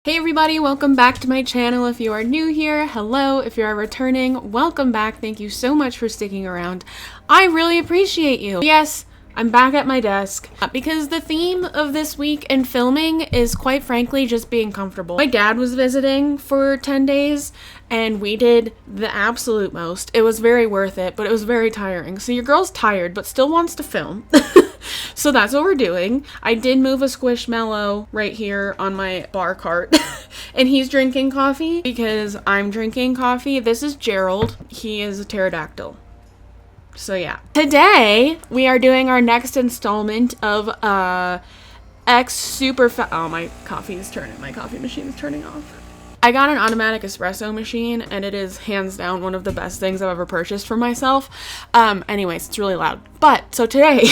Hey everybody, welcome back to my channel. If you are new here, hello. If you are returning, welcome back. Thank you so much for sticking around. I really appreciate you. Yes, I'm back at my desk because the theme of this week in filming is quite frankly just being comfortable. My dad was visiting for 10 days and we did the absolute most. It was very worth it, but it was very tiring. So your girl's tired but still wants to film. So that's what we're doing. I did move a Squishmallow right here on my bar cart and he's drinking coffee because I'm drinking coffee. This is Gerald. He is a pterodactyl. So yeah. Today we are doing our next installment of Ex-Superfat. Oh, my coffee machine is turning off. I got an automatic espresso machine and it is hands down one of the best things I've ever purchased for myself. Anyways, it's really loud. But so today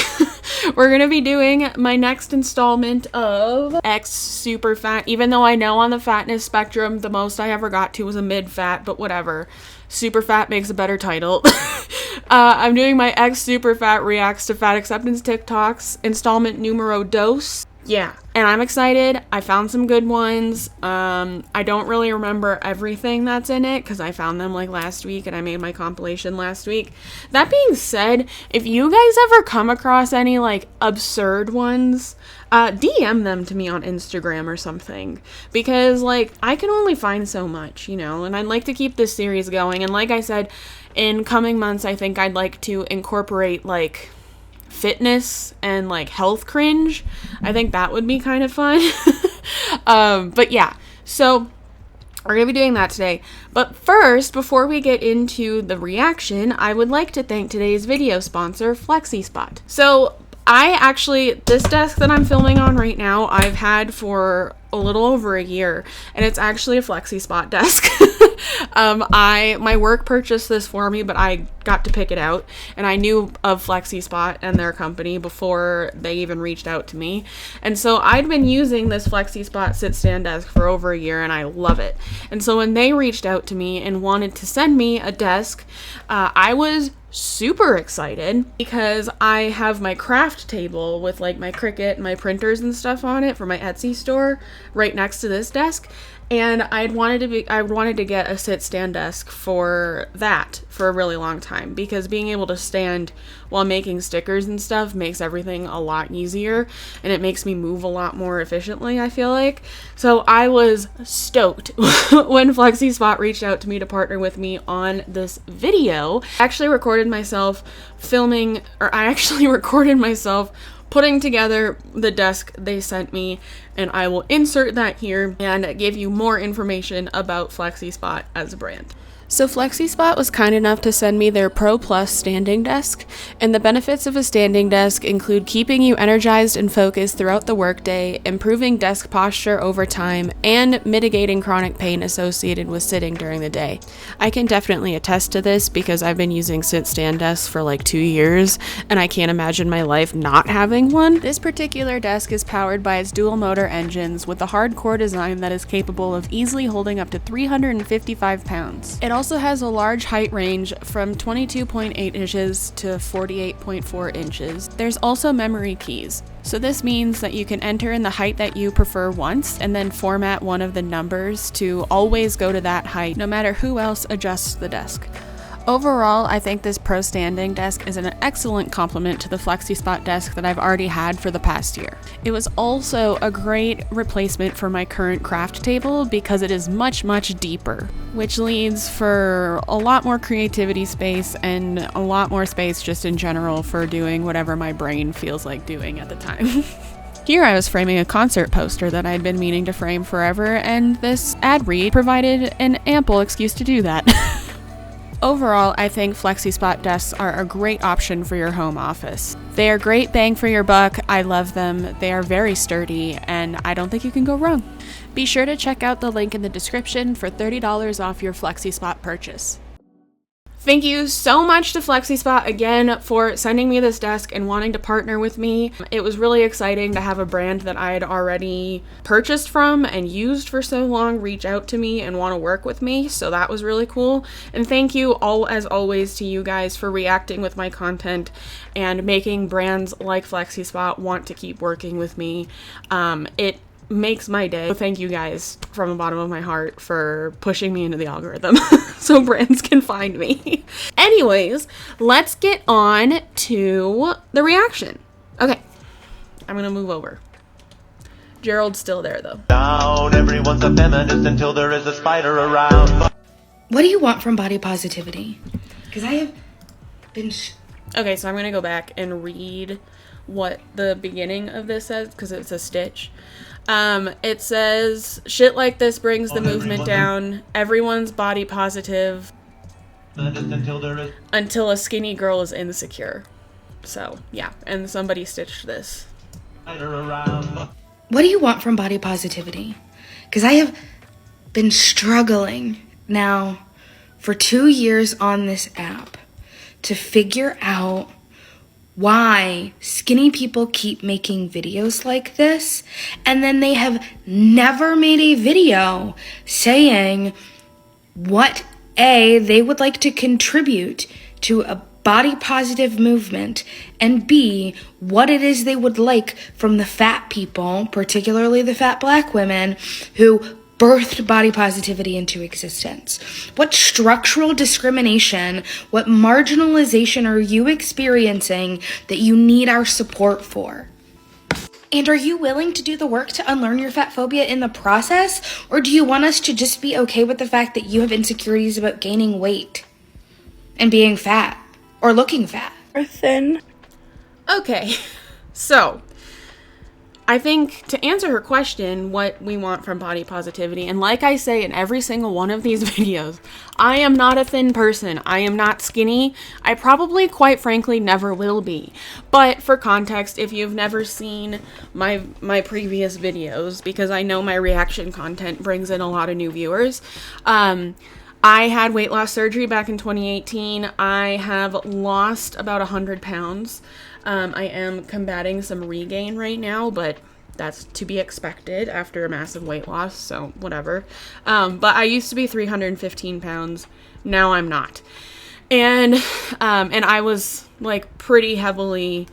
we're going to be doing my next installment of Ex-Superfat, even though I know on the fatness spectrum, the most I ever got to was a mid-fat, but whatever. Superfat makes a better title. I'm doing my Ex-Superfat reacts to fat acceptance TikToks, installment numero dos. Yeah, and I'm excited. I found some good ones. I don't really remember everything that's in it because I found them like last week and I made my compilation last week. That being said, if you guys ever come across any like absurd ones, DM them to me on Instagram or something because like I can only find so much, you know, and I'd like to keep this series going. And like I said, in coming months, I think I'd like to incorporate like fitness and like health cringe. I think that would be kind of fun. But yeah, so we're gonna be doing that today. But first, before we get into the reaction, I would like to thank today's video sponsor, Flexispot. So this desk that I'm filming on right now, I've had for a little over a year, and it's actually a Flexispot desk. My work purchased this for me, but I got to pick it out, and I knew of Flexispot and their company before they even reached out to me. And so I'd been using this Flexispot sit-stand desk for over a year, and I love it. And so when they reached out to me and wanted to send me a desk, I was super excited because I have my craft table with like my Cricut and my printers and stuff on it for my Etsy store right next to this desk. And I wanted to get a sit-stand desk for that for a really long time because being able to stand while making stickers and stuff makes everything a lot easier and it makes me move a lot more efficiently, I feel like. So I was stoked when Flexispot reached out to me to partner with me on this video. I actually recorded myself putting together the desk they sent me, and I will insert that here and give you more information about Flexispot as a brand. So Flexispot was kind enough to send me their Pro Plus standing desk, and the benefits of a standing desk include keeping you energized and focused throughout the workday, improving desk posture over time, and mitigating chronic pain associated with sitting during the day. I can definitely attest to this because I've been using sit-stand desks for like 2 years, and I can't imagine my life not having one. This particular desk is powered by its dual motor engines with a hardcore design that is capable of easily holding up to 355 pounds. It also has a large height range from 22.8 inches to 48.4 inches. There's also memory keys. So this means that you can enter in the height that you prefer once and then format one of the numbers to always go to that height no matter who else adjusts the desk. Overall, I think this Pro Standing desk is an excellent complement to the Flexispot desk that I've already had for the past year. It was also a great replacement for my current craft table because it is much, much deeper, which leads for a lot more creativity space and a lot more space just in general for doing whatever my brain feels like doing at the time. Here I was framing a concert poster that I'd been meaning to frame forever, and this ad read provided an ample excuse to do that. Overall, I think Flexispot desks are a great option for your home office. They are great bang for your buck. I love them. They are very sturdy, and I don't think you can go wrong. Be sure to check out the link in the description for $30 off your Flexispot purchase. Thank you so much to Flexispot again for sending me this desk and wanting to partner with me. It was really exciting to have a brand that I had already purchased from and used for so long reach out to me and want to work with me, so that was really cool. And thank you as always to you guys for reacting with my content and making brands like Flexispot want to keep working with me. It makes my day. So thank you guys from the bottom of my heart for pushing me into the algorithm so brands can find me. Anyways, let's get on to the reaction. Okay, I'm gonna move over. Gerald's still there though. Down, everyone's a feminist until there is a spider around. What do you want from body positivity? Because I have been... Okay, so I'm gonna go back and read what the beginning of this says, because it's a stitch. It says, shit like this brings the movement down. Everyone's body positive until a skinny girl is insecure. So, yeah, and somebody stitched this. What do you want from body positivity? Because I have been struggling now for 2 years on this app to figure out why skinny people keep making videos like this, and then they have never made a video saying what they would like to contribute to a body positive movement, and B, what it is they would like from the fat people, particularly the fat black women who birthed body positivity into existence. What structural discrimination, what marginalization are you experiencing that you need our support for? And are you willing to do the work to unlearn your fat phobia in the process? Or do you want us to just be okay with the fact that you have insecurities about gaining weight and being fat or looking fat or thin? Okay, so I think to answer her question, what we want from body positivity, and like I say in every single one of these videos, I am not a thin person. I am not skinny. I probably, quite frankly, never will be. But for context, if you've never seen my previous videos, because I know my reaction content brings in a lot of new viewers, I had weight loss surgery back in 2018. I have lost about 100 pounds. I am combating some regain right now, but that's to be expected after a massive weight loss, so whatever. But I used to be 315 pounds. Now I'm not. And I was like pretty heavily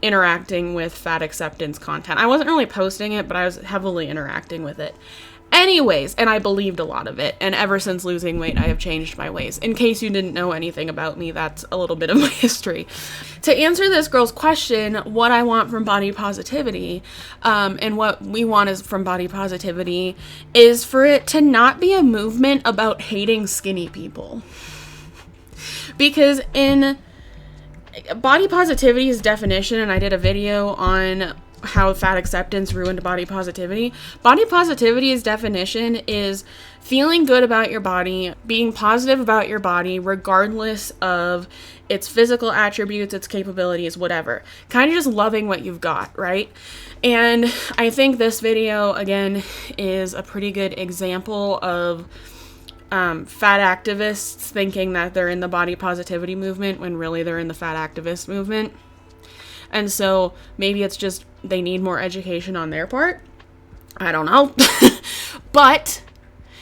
interacting with fat acceptance content. I wasn't really posting it, but I was heavily interacting with it. Anyways, and I believed a lot of it, and ever since losing weight, I have changed my ways. In case you didn't know anything about me, that's a little bit of my history. To answer this girl's question, what I want from body positivity, and what we want is from body positivity, is for it to not be a movement about hating skinny people. Because in body positivity's definition, and I did a video on how fat acceptance ruined body positivity. Body positivity's definition is feeling good about your body, being positive about your body, regardless of its physical attributes, its capabilities, whatever. Kind of just loving what you've got, right? And I think this video, again, is a pretty good example of fat activists thinking that they're in the body positivity movement when really they're in the fat activist movement. And so maybe it's just they need more education on their part. I don't know. But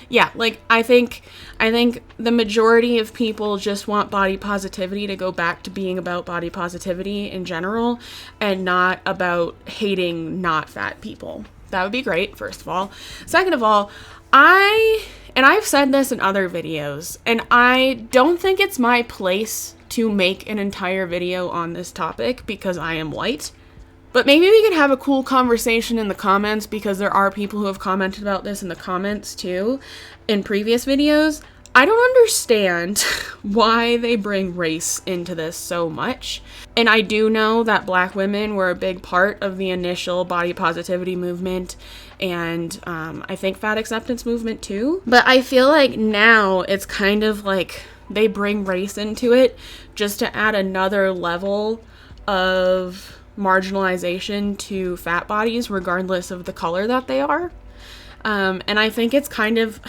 yeah, like I think the majority of people just want body positivity to go back to being about body positivity in general and not about hating not fat people. That would be great, first of all. Second of all, I've said this in other videos, and I don't think it's my place to make an entire video on this topic because I am white. But maybe we could have a cool conversation in the comments, because there are people who have commented about this in the comments too in previous videos. I don't understand why they bring race into this so much. And I do know that black women were a big part of the initial body positivity movement, and I think fat acceptance movement too. But I feel like now it's kind of like they bring race into it just to add another level of marginalization to fat bodies, regardless of the color that they are. And I think it's kind of,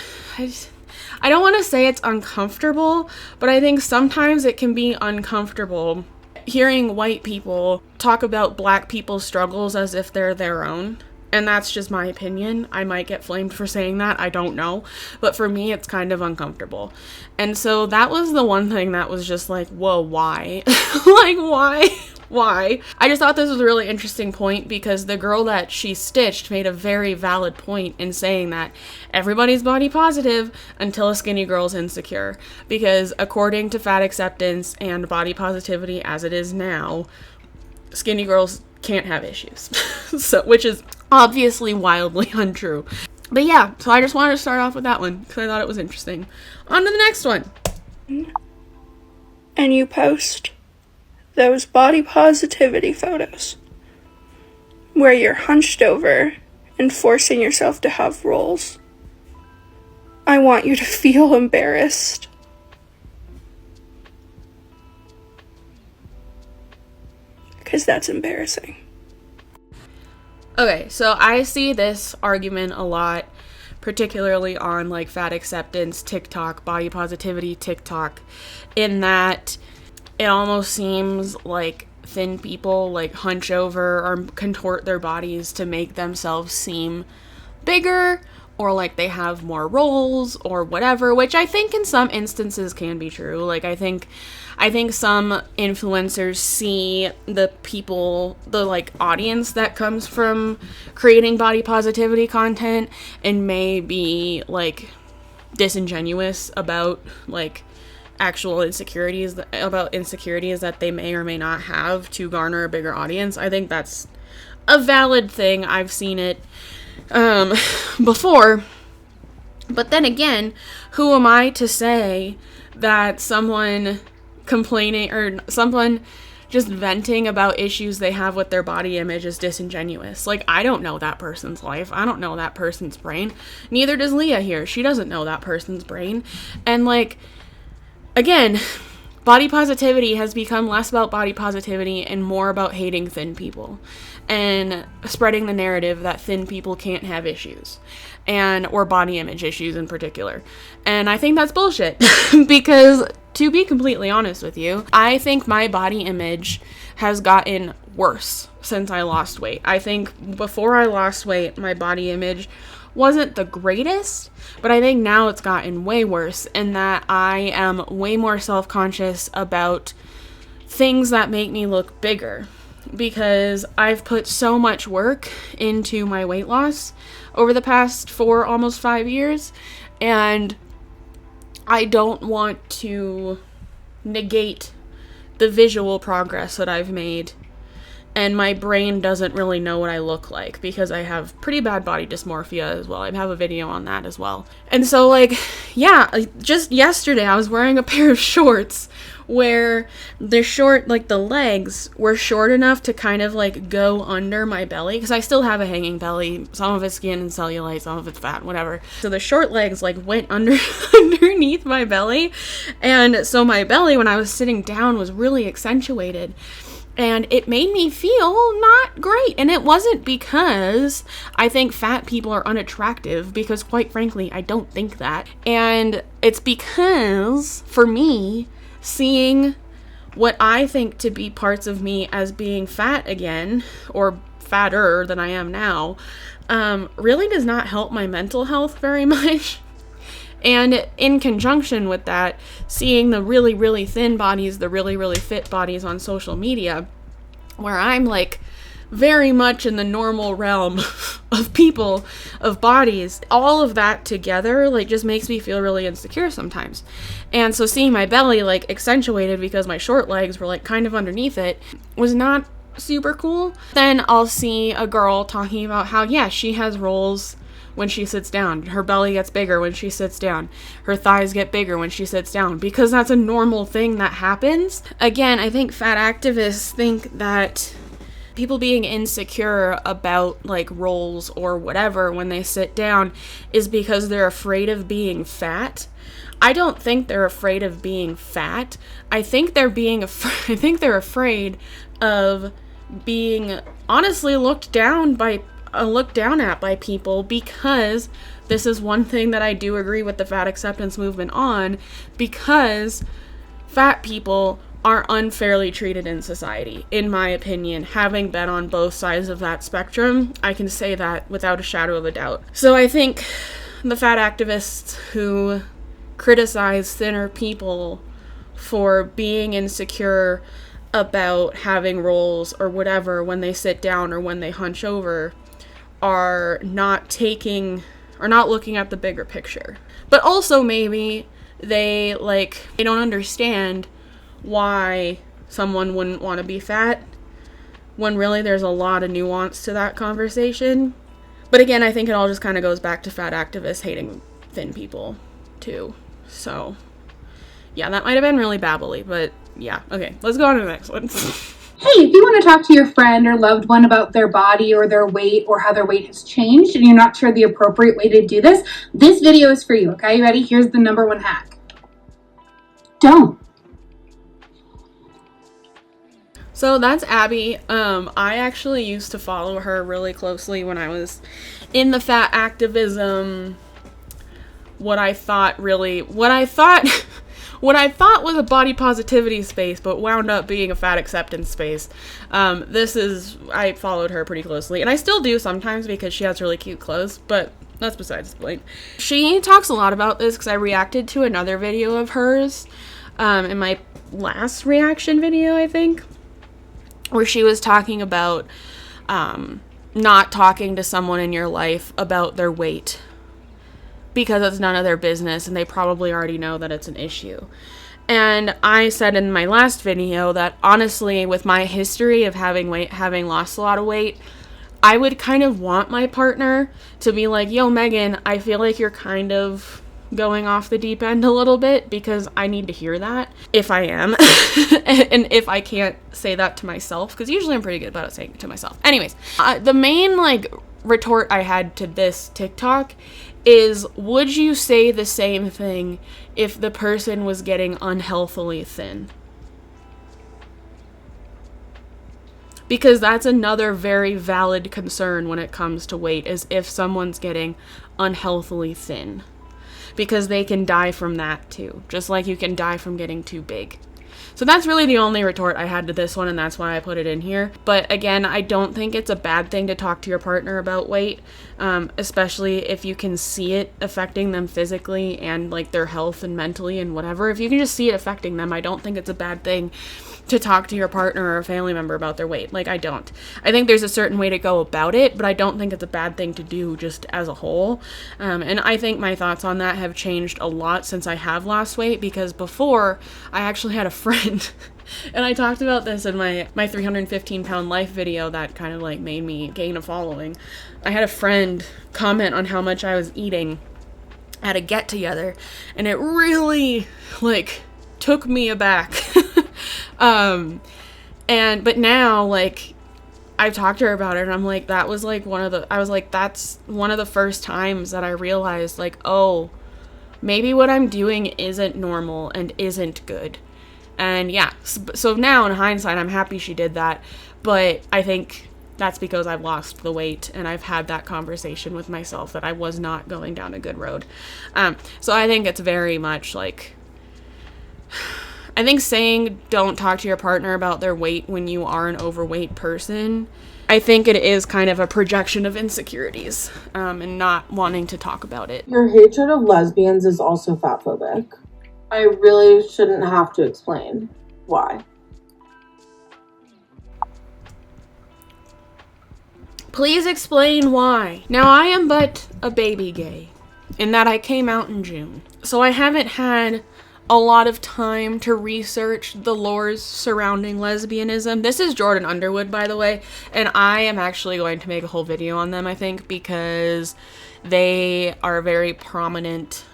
I don't want to say it's uncomfortable, but I think sometimes it can be uncomfortable hearing white people talk about black people's struggles as if they're their own. And that's just my opinion. I might get flamed for saying that, I don't know. But for me, it's kind of uncomfortable. And so that was the one thing that was just like, whoa, why? Like, why? why. I just thought this was a really interesting point because the girl that she stitched made a very valid point in saying that everybody's body positive until a skinny girl's insecure. Because according to fat acceptance and body positivity as it is now, skinny girls can't have issues. So, which is obviously wildly untrue. But yeah, so I just wanted to start off with that one because I thought it was interesting. On to the next one. And you post those body positivity photos where you're hunched over and forcing yourself to have rolls. I want you to feel embarrassed. Because that's embarrassing. Okay, so I see this argument a lot, particularly on like fat acceptance TikTok, body positivity TikTok, in that it almost seems like thin people like hunch over or contort their bodies to make themselves seem bigger or like they have more rolls or whatever, which I think in some instances can be true. Like I think some influencers see the people, the like audience that comes from creating body positivity content and may be like disingenuous about like actual insecurities that they may or may not have to garner a bigger audience. I think that's a valid thing. I've seen it before. But then again, who am I to say that someone complaining or someone just venting about issues they have with their body image is disingenuous? Like, I don't know that person's life. I don't know that person's brain. Neither does Leah here. She doesn't know that person's brain. And like, again, body positivity has become less about body positivity and more about hating thin people and spreading the narrative that thin people can't have issues or body image issues in particular. And I think that's bullshit because, to be completely honest with you, I think my body image has gotten worse since I lost weight. I think before I lost weight, my body image wasn't the greatest, but I think now it's gotten way worse in that I am way more self-conscious about things that make me look bigger because I've put so much work into my weight loss over the past almost 5 years, and I don't want to negate the visual progress that I've made. And my brain doesn't really know what I look like because I have pretty bad body dysmorphia as well. I have a video on that as well. And so like, yeah, just yesterday I was wearing a pair of shorts where the legs were short enough to kind of like go under my belly because I still have a hanging belly. Some of it's skin and cellulite, some of it's fat, whatever. So the short legs like went underneath my belly. And so my belly when I was sitting down was really accentuated. And it made me feel not great. And it wasn't because I think fat people are unattractive, because quite frankly, I don't think that. And it's because, for me, seeing what I think to be parts of me as being fat again, or fatter than I am now, really does not help my mental health very much. And in conjunction with that, seeing the really, really thin bodies, the really, really fit bodies on social media, where I'm like very much in the normal realm of people, of bodies, all of that together like just makes me feel really insecure sometimes. And so seeing my belly like accentuated because my short legs were like kind of underneath it was not super cool. Then I'll see a girl talking about how, yeah, she has rolls when she sits down. Her belly gets bigger when she sits down. Her thighs get bigger when she sits down because that's a normal thing that happens. Again, I think fat activists think that people being insecure about like rolls or whatever when they sit down is because they're afraid of being fat. I don't think they're afraid of being fat. I think they're afraid of being honestly looked down at by people, because this is one thing that I do agree with the fat acceptance movement on, because fat people are unfairly treated in society, in my opinion. Having been on both sides of that spectrum, I can say that without a shadow of a doubt. So I think the fat activists who criticize thinner people for being insecure about having rolls or whatever when they sit down or when they hunch over are not looking at the bigger picture. But also maybe they don't understand why someone wouldn't want to be fat, when really there's a lot of nuance to that conversation. But again, I think it all just kind of goes back to fat activists hating thin people too. So yeah, that might have been really babbly, but yeah. Okay, let's go on to the next one. Hey, if you want to talk to your friend or loved one about their body or their weight or how their weight has changed and you're not sure the appropriate way to do this, this video is for you, okay? Ready? Here's the number one hack. Don't. So that's Abby. I actually used to follow her really closely when I was in the fat activism. What I thought was a body positivity space, but wound up being a fat acceptance space. I followed her pretty closely, and I still do sometimes because she has really cute clothes, but that's besides the point. She talks a lot about this because I reacted to another video of hers, in my last reaction video, I think, where she was talking about, not talking to someone in your life about their weight, because it's none of their business and they probably already know that it's an issue. And I said in my last video that honestly, with my history of having lost a lot of weight, I would kind of want my partner to be like, yo, Megan, I feel like you're kind of going off the deep end a little bit, because I need to hear that if I am. And if I can't say that to myself, because usually I'm pretty good about saying it to myself. Anyways, the main retort I had to this TikTok is, would you say the same thing if the person was getting unhealthily thin? Because that's another very valid concern when it comes to weight, is if someone's getting unhealthily thin. Because they can die from that too, just like you can die from getting too big. So that's really the only retort I had to this one, and that's why I put it in here. But again, I don't think it's a bad thing to talk to your partner about weight, especially if you can see it affecting them physically and their health and mentally and whatever. If you can just see it affecting them, I don't think it's a bad thing to talk to your partner or a family member about their weight. I don't. I think there's a certain way to go about it, but I don't think it's a bad thing to do just as a whole. And I think my thoughts on that have changed a lot since I have lost weight, because before I actually had a friend and I talked about this in my 315 pound life video that kind of made me gain a following. I had a friend comment on how much I was eating at a get together, and it really took me aback. But now, I've talked to her about it, and I'm that was that's one of the first times that I realized, oh, maybe what I'm doing isn't normal and isn't good. And yeah, so now in hindsight, I'm happy she did that, but I think that's because I've lost the weight and I've had that conversation with myself that I was not going down a good road. So I think it's very much I think saying don't talk to your partner about their weight when you are an overweight person, I think it is kind of a projection of insecurities, and not wanting to talk about it. Your hatred of lesbians is also fatphobic. I really shouldn't have to explain why. Please explain why. Now, I am but a baby gay, in that I came out in June, so I haven't had a lot of time to research the lores surrounding lesbianism. This is Jordan Underwood, by the way, and I am actually going to make a whole video on them, I think, because they are a very prominent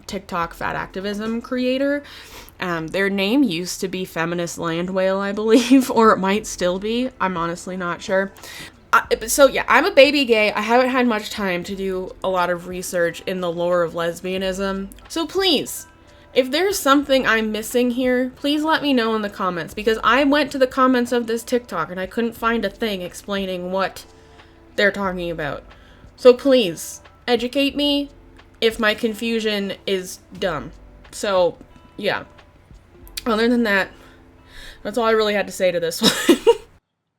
TikTok fat activism creator. Their name used to be Feminist Land Whale, I believe, or it might still be. I'm honestly not sure. So yeah, I'm a baby gay. I haven't had much time to do a lot of research in the lore of lesbianism. So please, if there's something I'm missing here, please let me know in the comments, because I went to the comments of this TikTok and I couldn't find a thing explaining what they're talking about. So please, educate me if my confusion is dumb. So, yeah. Other than that, that's all I really had to say to this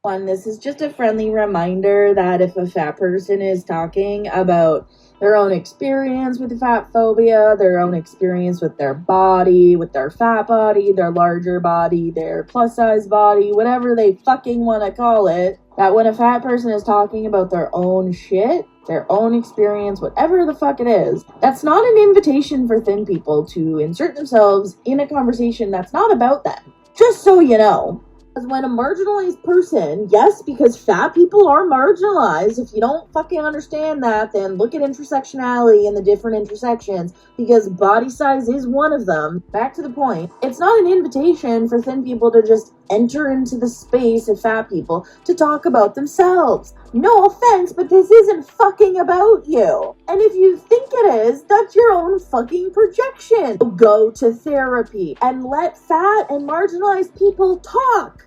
one. This is just a friendly reminder that if a fat person is talking about their own experience with fat phobia, their own experience with their body, with their fat body, their larger body, their plus size body, whatever they fucking want to call it. That when a fat person is talking about their own shit, their own experience, whatever the fuck it is, that's not an invitation for thin people to insert themselves in a conversation that's not about them. Just so you know. Because when a marginalized person, yes, because fat people are marginalized. If you don't fucking understand that, then look at intersectionality and the different intersections, because body size is one of them. Back to the point, it's not an invitation for thin people to just enter into the space of fat people to talk about themselves. No offense, but this isn't fucking about you. And if you think it is, that's your own fucking projection. Go to therapy and let fat and marginalized people talk.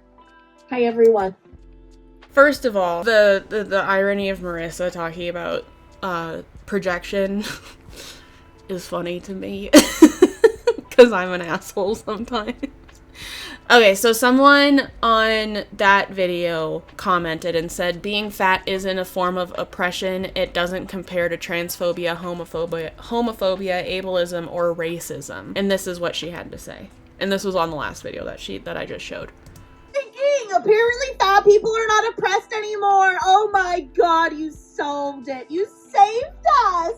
Hi, everyone. First of all, the irony of Marissa talking about projection is funny to me because I'm an asshole sometimes. Okay, so someone on that video commented and said, being fat isn't a form of oppression. It doesn't compare to transphobia, homophobia, ableism, or racism. And this is what she had to say. And this was on the last video that I just showed. Apparently fat people are not oppressed anymore. Oh my god, you solved it. You saved us.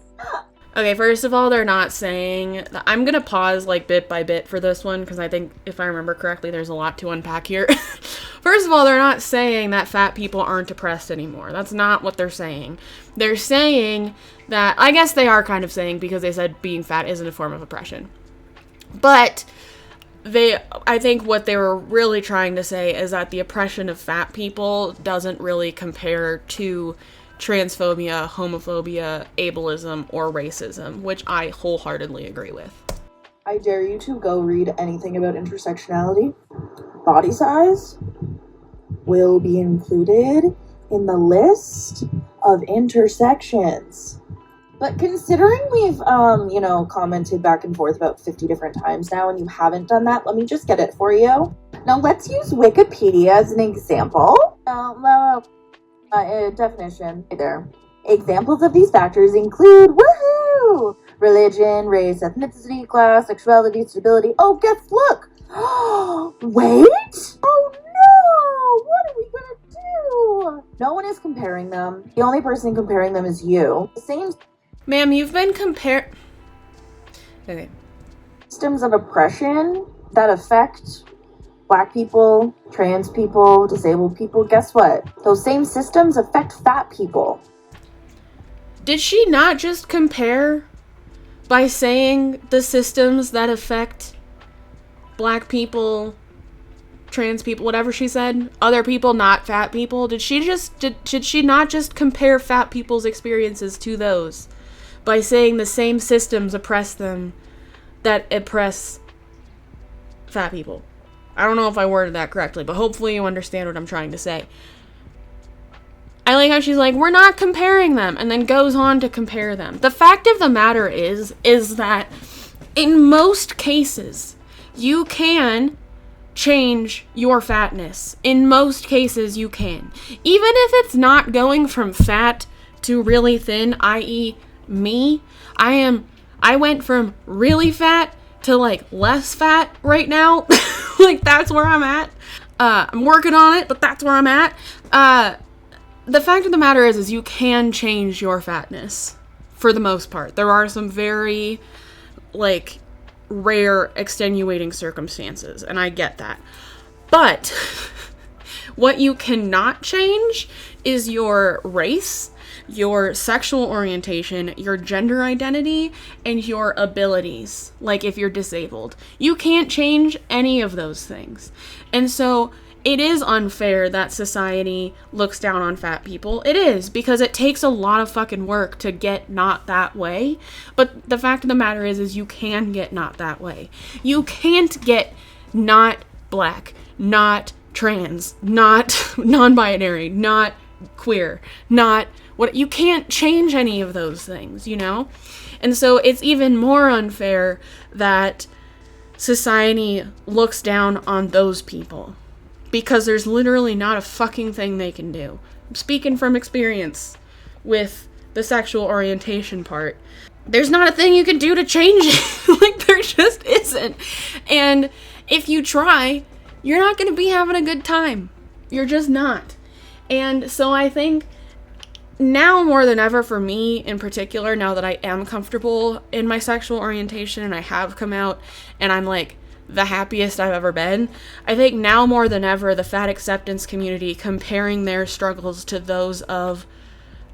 Okay, first of all, they're not saying... I'm gonna pause, like, bit by bit for this one, because I think, if I remember correctly, there's a lot to unpack here. First of all, they're not saying that fat people aren't oppressed anymore. That's not what they're saying. They're saying that... I guess they are kind of saying, because they said being fat isn't a form of oppression. But... I think what they were really trying to say is that the oppression of fat people doesn't really compare to transphobia, homophobia, ableism, or racism, which I wholeheartedly agree with. I dare you to go read anything about intersectionality. Body size will be included in the list of intersections. But considering we've, commented back and forth about 50 different times now and you haven't done that, let me just get it for you. Now let's use Wikipedia as an example. Definition right there. Examples of these factors include, woohoo! Religion, race, ethnicity, class, sexuality, stability. Oh, look! Wait! Oh no! What are we gonna do? No one is comparing them. The only person comparing them is you. The same... Ma'am, you've been Okay. Systems of oppression that affect Black people, trans people, disabled people. Guess what? Those same systems affect fat people. Did she not just compare by saying the systems that affect Black people, trans people, whatever she said, other people, not fat people? Did she not just compare fat people's experiences to those by saying the same systems oppress them that oppress fat people? I don't know if I worded that correctly, but hopefully you understand what I'm trying to say. I like how she's like, we're not comparing them, and then goes on to compare them. The fact of the matter is that in most cases, you can change your fatness. In most cases, you can. Even if it's not going from fat to really thin, i.e., me, I went from really fat to like less fat right now. Like that's where I'm at. I'm working on it, but that's where I'm at. The fact of the matter is you can change your fatness for the most part. There are some very like rare extenuating circumstances, and I get that. But what you cannot change is your race, your sexual orientation, your gender identity, and your abilities, like if you're disabled. You can't change any of those things. And so it is unfair that society looks down on fat people. It is, because it takes a lot of fucking work to get not that way. But the fact of the matter is you can get not that way. You can't get not Black, not trans, not non-binary, not queer, not what, you can't change any of those things, you know? And so it's even more unfair that society looks down on those people, because there's literally not a fucking thing they can do. I'm speaking from experience with the sexual orientation part, there's not a thing you can do to change it. Like, there just isn't. And if you try, you're not going to be having a good time. You're just not. And so I think now more than ever, for me in particular, now that I am comfortable in my sexual orientation and I have come out and I'm like the happiest I've ever been, I think now more than ever, the fat acceptance community, comparing their struggles to those of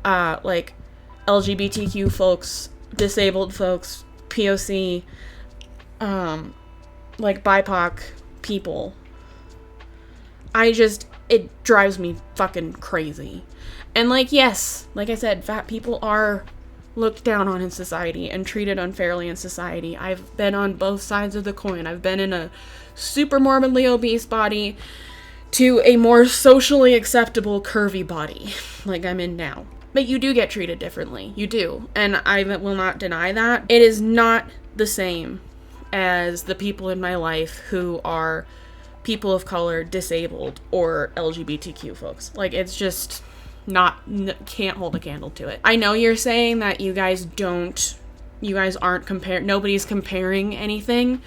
like LGBTQ folks, disabled folks, POC, like BIPOC people, it drives me fucking crazy. And like, yes, like I said, fat people are looked down on in society and treated unfairly in society. I've been on both sides of the coin. I've been in a super morbidly obese body to a more socially acceptable curvy body like I'm in now. But you do get treated differently. You do. And I will not deny that. It is not the same as the people in my life who are people of color, disabled, or LGBTQ folks. Like, it's just can't hold a candle to it. I know you're saying that you guys aren't nobody's comparing anything,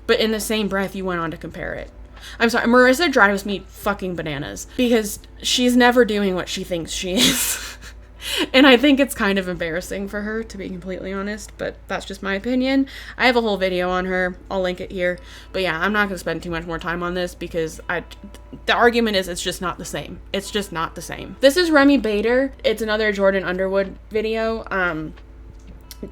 but in the same breath, you went on to compare it. I'm sorry, Marissa drives me fucking bananas because she's never doing what she thinks she is. And I think it's kind of embarrassing for her, to be completely honest, but that's just my opinion. I have a whole video on her. I'll link it here. But yeah, I'm not going to spend too much more time on this because the argument is it's just not the same. It's just not the same. This is Remy Bader. It's another Jordan Underwood video.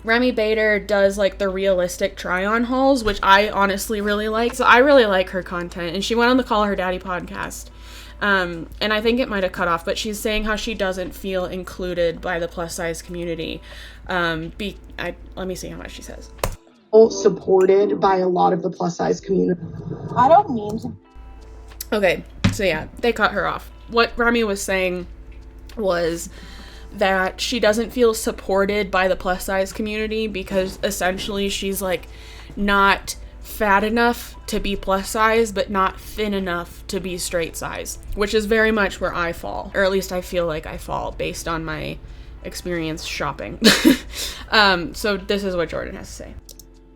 Remy Bader does like the realistic try-on hauls, which I honestly really like. So I really like her content. And she went on the Call Her Daddy podcast. And I think it might have cut off, but she's saying how she doesn't feel included by the plus size community. Let me see how much she says. Supported by a lot of the plus size community. I don't mean to. Okay, so yeah, they cut her off. What Remy was saying was that she doesn't feel supported by the plus size community because essentially she's like not fat enough to be plus size, but not thin enough to be straight size, which is very much where I fall, or at least I feel like I fall based on my experience shopping. So this is what Jordan has to say.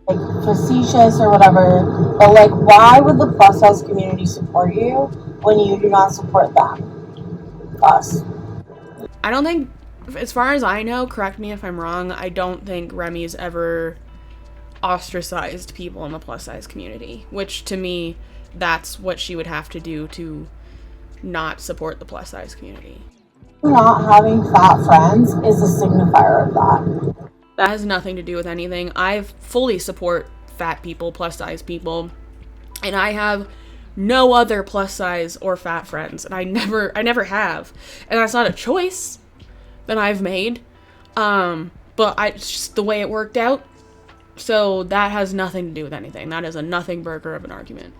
Like facetious or whatever, but like, why would the plus size community support you when you do not support them? Us. I don't think, as far as I know, correct me if I'm wrong, I don't think Remy's ever ostracized people in the plus size community, which to me, that's what she would have to do to not support the plus size community. Not having fat friends is a signifier of that. That has nothing to do with anything. I fully support fat people, plus size people, and I have no other plus size or fat friends, and I never have, and that's not a choice that I've made, but it's just the way it worked out. So that has nothing to do with anything. That is a nothing burger of an argument.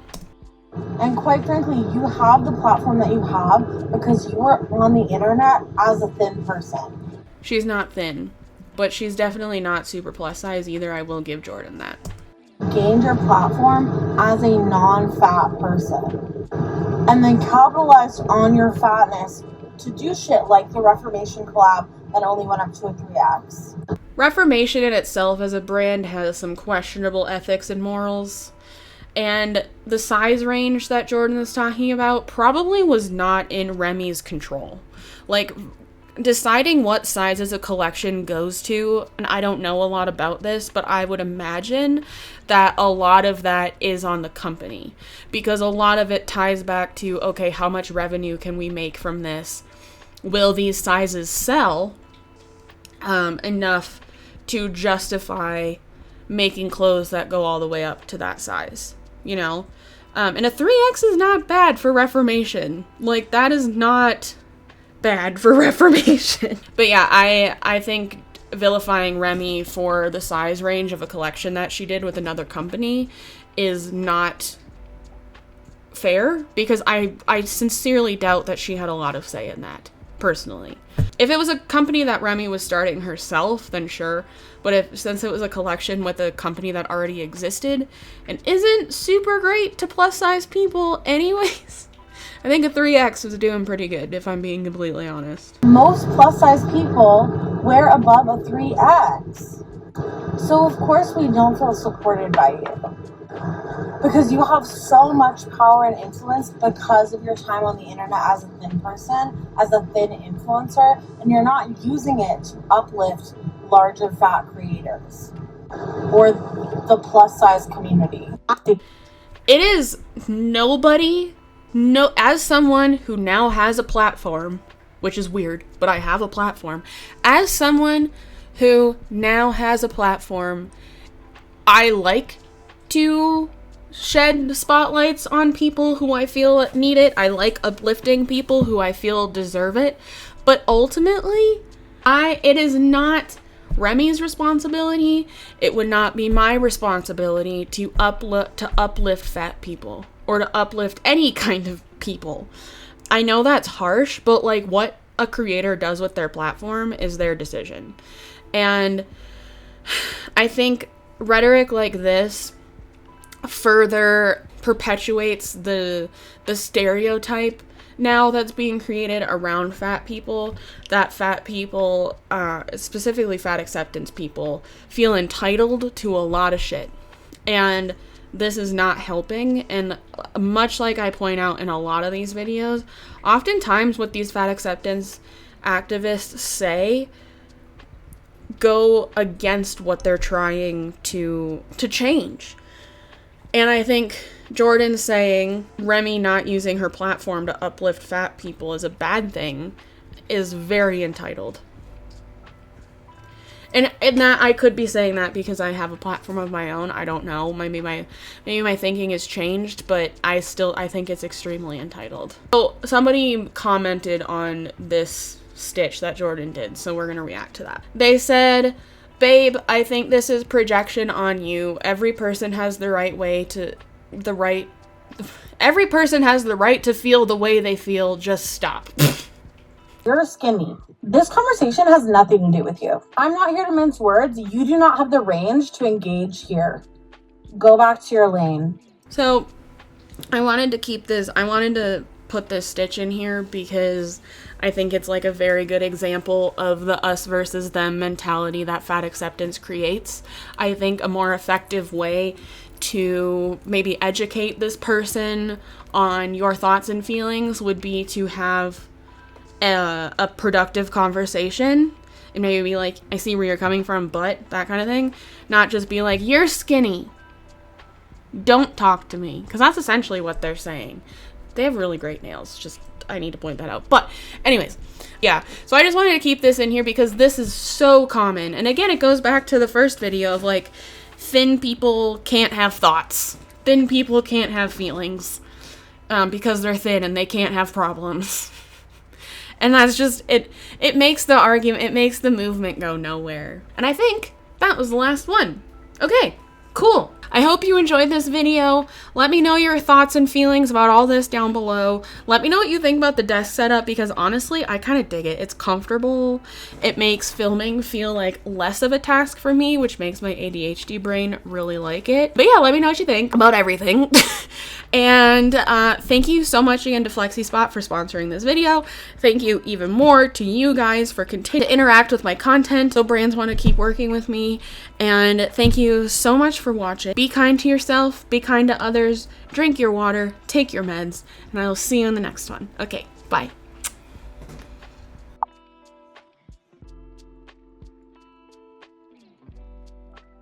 And quite frankly, you have the platform that you have because you were on the internet as a thin person. She's not thin, but she's definitely not super plus size either. I will give Jordan that. Gained your platform as a non-fat person. And then capitalized on your fatness to do shit like the Reformation collab that only went up to a 3x. Reformation in itself as a brand has some questionable ethics and morals, and the size range that Jordan is talking about probably was not in Remy's control. Like, deciding what sizes a collection goes to, and I don't know a lot about this, but I would imagine that a lot of that is on the company, because a lot of it ties back to, okay, how much revenue can we make from this? Will these sizes sell enough to justify making clothes that go all the way up to that size, you know? And a 3X is not bad for Reformation. Like, that is not bad for Reformation. But yeah, I think vilifying Remy for the size range of a collection that she did with another company is not fair, because I sincerely doubt that she had a lot of say in that, personally. If it was a company that Remy was starting herself, then sure. But since it was a collection with a company that already existed and isn't super great to plus size people anyways, I think a 3X was doing pretty good, if I'm being completely honest. Most plus size people we're above a 3X. So of course we don't feel supported by you. Because you have so much power and influence because of your time on the internet as a thin person, as a thin influencer, and you're not using it to uplift larger fat creators or the plus size community. It is as someone who now has a platform, which is weird, but I have a platform. As someone who now has a platform, I like to shed spotlights on people who I feel need it. I like uplifting people who I feel deserve it. But ultimately, it is not Remy's responsibility. It would not be my responsibility to uplift fat people or to uplift any kind of people. I know that's harsh, but like what a creator does with their platform is their decision. And I think rhetoric like this further perpetuates the stereotype now that's being created around fat people, that fat people, specifically fat acceptance people, feel entitled to a lot of shit. And this is not helping. And much like I point out in a lot of these videos, oftentimes what these fat acceptance activists say go against what they're trying to change. And I think Jordan saying Remy not using her platform to uplift fat people is a bad thing is very entitled. And that I could be saying that because I have a platform of my own. I don't know. Maybe my thinking has changed, but I think it's extremely entitled. So somebody commented on this stitch that Jordan did, so we're gonna react to that. They said, "Babe, I think this is projection on you. Every person has the right to feel the way they feel. Just stop." You're skinny. This conversation has nothing to do with you. I'm not here to mince words. You do not have the range to engage here. Go back to your lane. So I wanted to put this stitch in here because I think it's like a very good example of the us versus them mentality that fat acceptance creates. I think a more effective way to maybe educate this person on your thoughts and feelings would be to have a productive conversation and maybe be like, I see where you're coming from, but that kind of thing. Not just be like, you're skinny, don't talk to me, because that's essentially what they're saying. They have really great nails, just I need to point that out. But anyways, yeah, so I just wanted to keep this in here because this is so common. And again, it goes back to the first video of like, thin people can't have thoughts, thin people can't have feelings because they're thin and they can't have problems. And that's just, it makes the argument, it makes the movement go nowhere. And I think that was the last one. Okay, cool. I hope you enjoyed this video. Let me know your thoughts and feelings about all this down below. Let me know what you think about the desk setup because honestly, I kind of dig it. It's comfortable. It makes filming feel like less of a task for me, which makes my ADHD brain really like it. But yeah, let me know what you think about everything. And thank you so much again to Flexispot for sponsoring this video. Thank you even more to you guys for continuing to interact with my content so brands want to keep working with me. And thank you so much for watching. Be kind to yourself, be kind to others, drink your water, take your meds, and I will see you in the next one. Okay, bye.